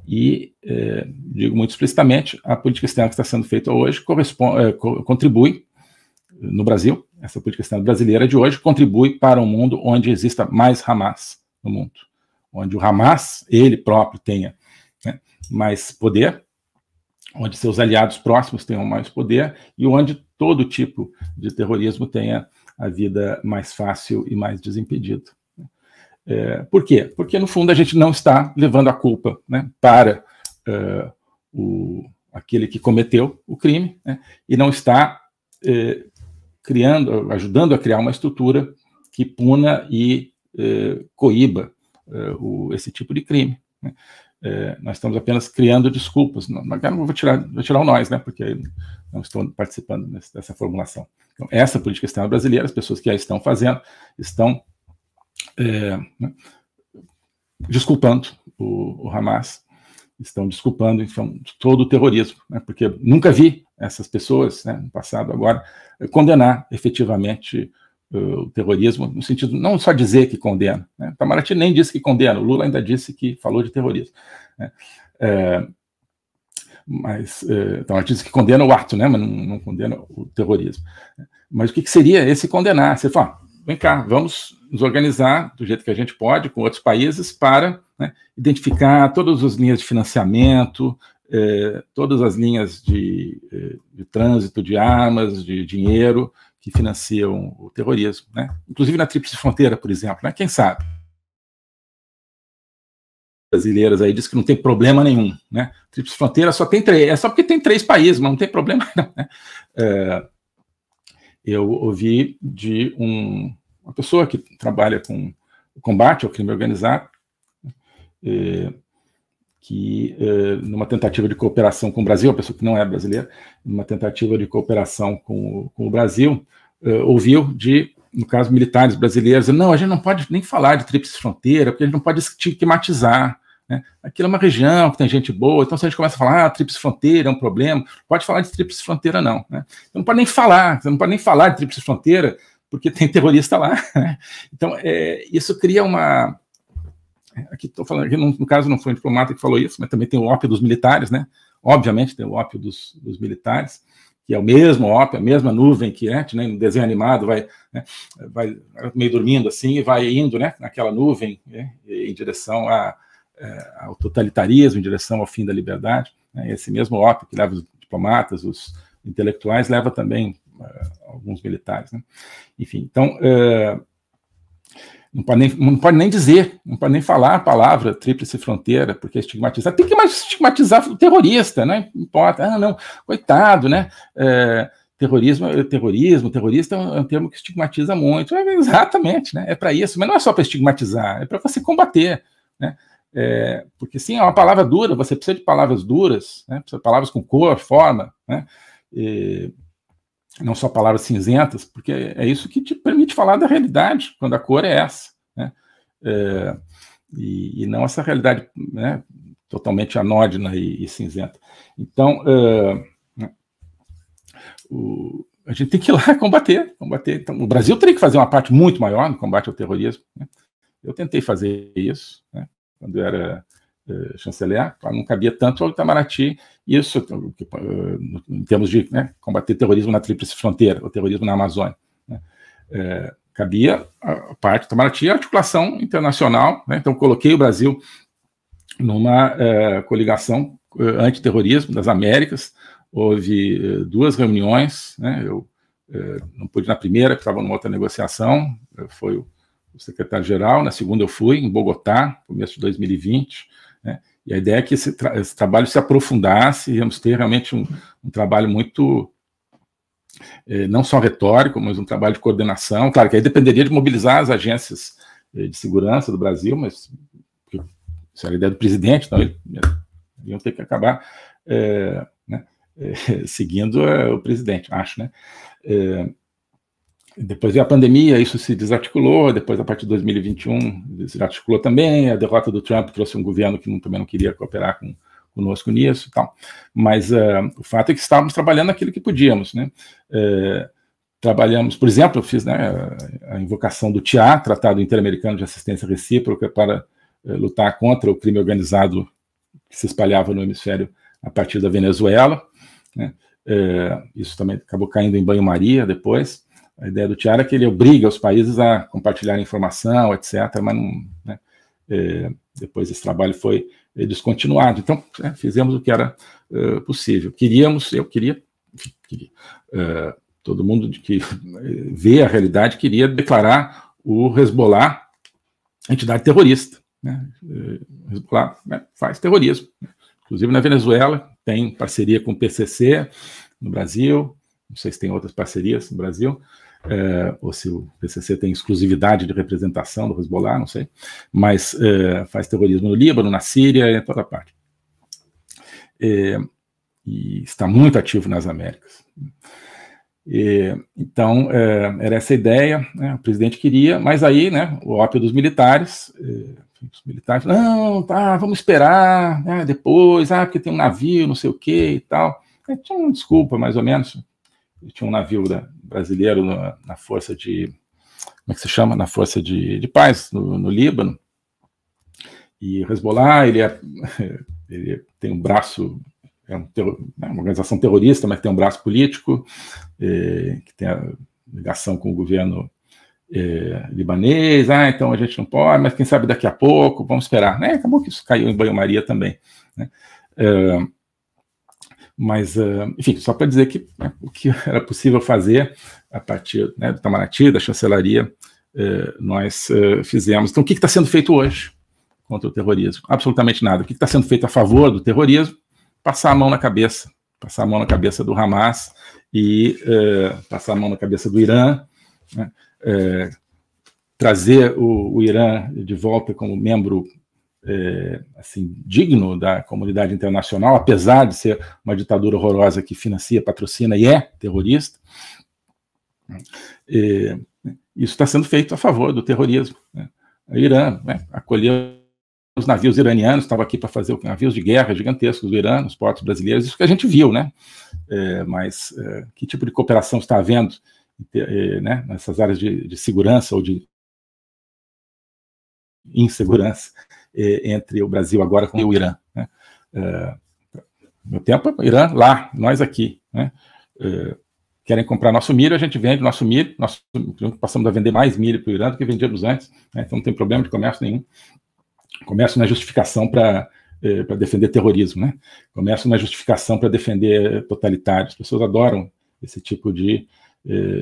E, digo muito explicitamente, a política externa que está sendo feita hoje contribui, no Brasil, essa política externa brasileira de hoje, contribui para um mundo onde exista mais Hamas no mundo, onde o Hamas, ele próprio, tenha, né, mais poder, onde seus aliados próximos tenham mais poder e onde todo tipo de terrorismo tenha a vida mais fácil e mais desimpedida. Por quê? Porque, no fundo, a gente não está levando a culpa, né, para aquele que cometeu o crime, né, e não está ajudando a criar uma estrutura que puna e coíba esse tipo de crime, né. Nós estamos apenas criando desculpas. Não vou tirar o nós, né, porque não estou participando dessa formulação. Então, essa política externa brasileira, as pessoas que a estão fazendo, estão desculpando o Hamas, estão desculpando, então, todo o terrorismo, né, porque nunca vi essas pessoas, né, no passado, agora, condenar efetivamente o terrorismo, no sentido, não só dizer que condena, né? Itamaraty nem disse que condena, o Lula ainda disse que falou de terrorismo, né? Mas Itamaraty disse que condena o ato, né, mas não condena o terrorismo. Mas o que seria esse condenar? Você fala, vem cá, vamos nos organizar do jeito que a gente pode, com outros países, para, né, identificar todas as linhas de financiamento, todas as linhas de trânsito de armas, de dinheiro, que financiam o terrorismo, né? Inclusive na Tríplice Fronteira, por exemplo, né? Quem sabe? Brasileiras aí diz que não tem problema nenhum, né? Tríplice Fronteira só tem 3, é só porque tem 3 países, mas não tem problema não, né? Eu ouvi de uma pessoa que trabalha com o combate ao crime organizado, que numa tentativa de cooperação com o Brasil, uma pessoa que não é brasileira, numa tentativa de cooperação com o Brasil, ouviu de, no caso, militares brasileiros, não, a gente não pode nem falar de Tríplice Fronteira, porque a gente não pode estigmatizar, né? Aquilo é uma região que tem gente boa, então se a gente começa a falar, Tríplice Fronteira é um problema, pode falar de Tríplice Fronteira não, né? Você não pode nem falar de Tríplice Fronteira, porque tem terrorista lá, né? Então, isso cria uma... Aqui estou falando, aqui no caso não foi um diplomata que falou isso, mas também tem o ópio dos militares, né? Obviamente tem o ópio dos militares, que é o mesmo ópio, a mesma nuvem que né, no desenho animado vai meio dormindo assim e vai indo, né, naquela nuvem, né, em direção ao totalitarismo, em direção ao fim da liberdade, né? Esse mesmo ópio que leva os diplomatas, os intelectuais, leva também alguns militares, né? Enfim, então não pode nem dizer, não pode nem falar a palavra Tríplice Fronteira, porque é estigmatizar. Tem que mais estigmatizar o terrorista, não importa. Ah, não, coitado, né? Terrorista é um termo que estigmatiza muito. Exatamente, né? É para isso, mas não é só para estigmatizar, é para você combater, né? Porque sim, é uma palavra dura, você precisa de palavras duras, né? Precisa de palavras com cor, forma, né? Não só palavras cinzentas, porque é isso que te permite falar da realidade, quando a cor é essa, né? E não essa realidade, né, totalmente anódina e cinzenta. Então, a gente tem que ir lá combater. Então, o Brasil teria que fazer uma parte muito maior no combate ao terrorismo, né? Eu tentei fazer isso, né, quando eu era chanceler, não cabia tanto ao Itamaraty isso, em termos de, né, combater terrorismo na Tríplice Fronteira, o terrorismo na Amazônia, né? Cabia a parte do Itamaraty a articulação internacional, né? Então coloquei o Brasil numa coligação antiterrorismo das Américas, houve 2 reuniões, né? Eu não pude ir na primeira, porque estava numa outra negociação, foi o secretário-geral, na segunda eu fui, em Bogotá, começo de 2020, né? E a ideia é que esse trabalho se aprofundasse, íamos ter realmente um trabalho muito, não só retórico, mas um trabalho de coordenação. Claro que aí dependeria de mobilizar as agências de segurança do Brasil, mas isso era a ideia do presidente, então eles iam ter que acabar né, seguindo o presidente, acho, né? Depois veio a pandemia, isso se desarticulou, depois a partir de 2021 desarticulou também, a derrota do Trump trouxe um governo que também não queria cooperar conosco nisso e tal, mas o fato é que estávamos trabalhando aquilo que podíamos, né? Trabalhamos, por exemplo, eu fiz, né, a invocação do TIA, Tratado Interamericano de Assistência Recíproca, para lutar contra o crime organizado que se espalhava no hemisfério a partir da Venezuela, né? Isso também acabou caindo em banho-maria depois. A ideia do Tiara é que ele obriga os países a compartilhar informação, etc., mas não, né? Depois esse trabalho foi descontinuado. Então, fizemos o que era possível. Eu queria todo mundo que vê a realidade queria declarar o Hezbollah entidade terrorista, né? O Hezbollah, né, faz terrorismo. Inclusive na Venezuela, tem parceria com o PCC no Brasil, não sei se tem outras parcerias no Brasil, ou se o PCC tem exclusividade de representação do Hezbollah, não sei, mas faz terrorismo no Líbano, na Síria, em toda parte. E está muito ativo nas Américas. Então, era essa a ideia, né? O presidente queria, mas aí, né, o ópio dos militares, os militares, não, tá, vamos esperar, né, depois, porque tem um navio, não sei o que e tal. Tinha uma desculpa, mais ou menos. Tinha um navio brasileiro na força de, como é que se chama? Na força de paz, no Líbano. E o Hezbollah, ele tem um braço, é uma organização terrorista, mas tem um braço político, que tem a ligação com o governo libanês. Então a gente não pode, mas quem sabe daqui a pouco, vamos esperar. Né? Acabou que isso caiu em banho-maria também. Né? Mas, enfim, só para dizer que o que era possível fazer a partir, né, do Itamaraty, da chancelaria, nós fizemos. Então, o que está sendo feito hoje contra o terrorismo? Absolutamente nada. O que está sendo feito a favor do terrorismo? Passar a mão na cabeça do Hamas e passar a mão na cabeça do Irã, né? Trazer o Irã de volta como membro assim, digno da comunidade internacional, apesar de ser uma ditadura horrorosa que financia, patrocina e é terrorista. Isso está sendo feito a favor do terrorismo, né? O Irã, né, acolheu os navios iranianos, estava aqui para fazer navios de guerra gigantescos do Irã, nos portos brasileiros, isso que a gente viu, né? Mas que tipo de cooperação está havendo, né, nessas áreas de segurança ou de insegurança entre o Brasil agora com o Irã, né? No tempo, o Irã lá, nós aqui, né? Querem comprar nosso milho, a gente vende nosso milho, nós passamos a vender mais milho para o Irã do que vendíamos antes, né? Então não tem problema de comércio nenhum. Comércio não é justificação para defender terrorismo, né? Comércio não é justificação para defender totalitários. As pessoas adoram esse tipo de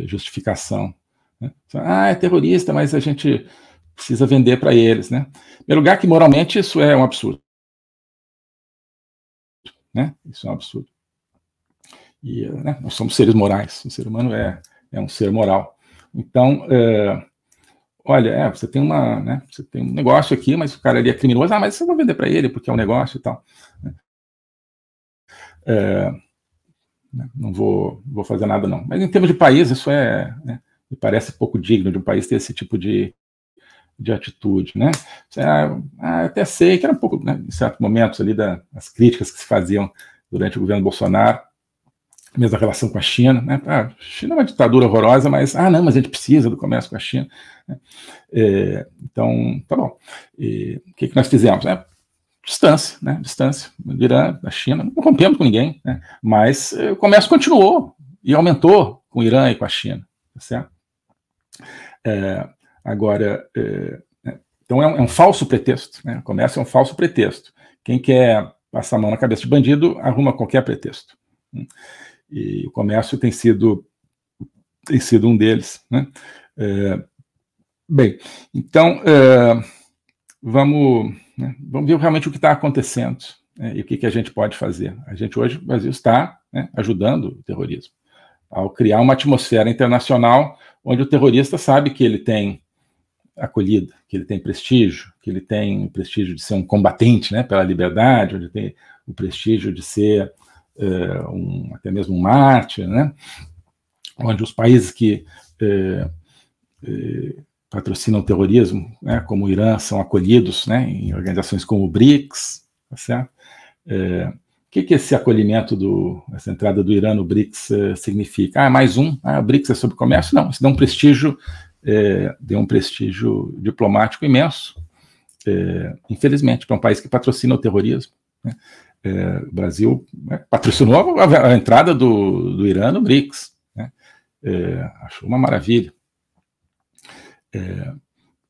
justificação, né? É terrorista, mas a gente precisa vender para eles, né? Em primeiro lugar, que moralmente isso é um absurdo, né? Isso é um absurdo. E né, nós somos seres morais, o ser humano é um ser moral. Então, olha, você tem você tem um negócio aqui, mas o cara ali é criminoso, mas você vai vender para ele porque é um negócio e tal. Não vou fazer nada, não. Mas em termos de país, isso né, me parece pouco digno de um país ter esse tipo de atitude, né? Até sei que era um pouco, né, em certos momentos ali das críticas que se faziam durante o governo Bolsonaro, mesmo a relação com a China, né? A China é uma ditadura horrorosa, mas não, mas a gente precisa do comércio com a China, né? Então, tá bom. O que nós fizemos? Distância, né? Distância do Irã, da China, não rompemos com ninguém, né? Mas o comércio continuou e aumentou com o Irã e com a China, tá certo? Agora, então é um falso pretexto, né? O comércio é um falso pretexto. Quem quer passar a mão na cabeça de bandido arruma qualquer pretexto. E o comércio tem sido um deles, né? Bem, então vamos ver realmente o que está acontecendo, né, e o que a gente pode fazer. A gente hoje, o Brasil está, né, ajudando o terrorismo ao criar uma atmosfera internacional onde o terrorista sabe que ele tem acolhida, que ele tem prestígio, que ele tem o prestígio de ser um combatente, né, pela liberdade, onde tem o prestígio de ser até mesmo um mártir, né, onde os países que patrocinam o terrorismo, né, como o Irã, são acolhidos, né, em organizações como o BRICS, tá certo? O que esse acolhimento, essa entrada do Irã no BRICS significa? Mais um? O BRICS é sobre comércio? Não, isso deu um prestígio diplomático imenso, infelizmente, para um país que patrocina o terrorismo, né? O Brasil, né, patrocinou a entrada do Irã no BRICS, né? Achou uma maravilha.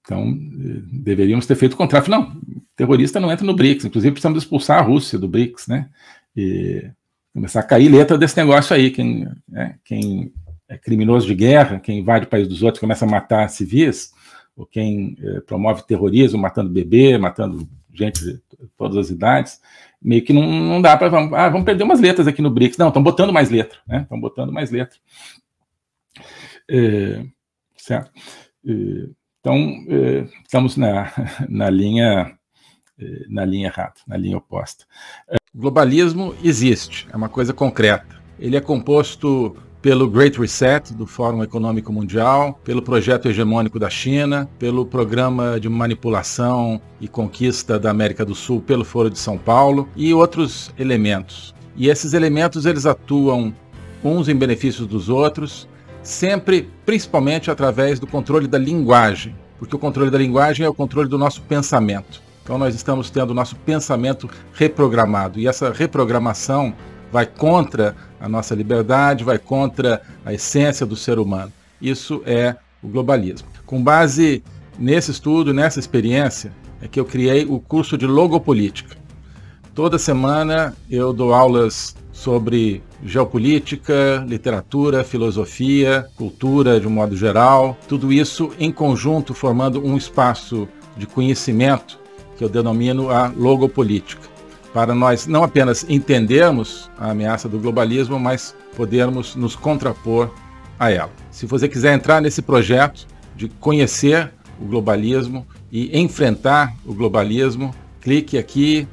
Então, deveríamos ter feito o contrário. Não, terrorista não entra no BRICS, inclusive precisamos expulsar a Rússia do BRICS, né? E começar a cair letra desse negócio aí. Quem é criminoso de guerra, quem invade o país dos outros, começa a matar civis, ou quem promove terrorismo, matando bebê, matando gente de todas as idades, meio que não dá para... vamos perder umas letras aqui no BRICS. Não, estão botando mais letra, né? Estão botando mais letra. Certo? Então, estamos na linha errada, na linha oposta. O globalismo existe, é uma coisa concreta. Ele é composto pelo Great Reset, do Fórum Econômico Mundial, pelo projeto hegemônico da China, pelo programa de manipulação e conquista da América do Sul pelo Foro de São Paulo e outros elementos. E esses elementos, eles atuam uns em benefício dos outros, sempre, principalmente através do controle da linguagem, porque o controle da linguagem é o controle do nosso pensamento. Então nós estamos tendo o nosso pensamento reprogramado, e essa reprogramação vai contra a nossa liberdade, vai contra a essência do ser humano. Isso é o globalismo. Com base nesse estudo, nessa experiência, é que eu criei o curso de Logopolítica. Toda semana eu dou aulas sobre geopolítica, literatura, filosofia, cultura de um modo geral, tudo isso em conjunto formando um espaço de conhecimento que eu denomino a logopolítica, para nós não apenas entendermos a ameaça do globalismo, mas podermos nos contrapor a ela. Se você quiser entrar nesse projeto de conhecer o globalismo e enfrentar o globalismo, clique aqui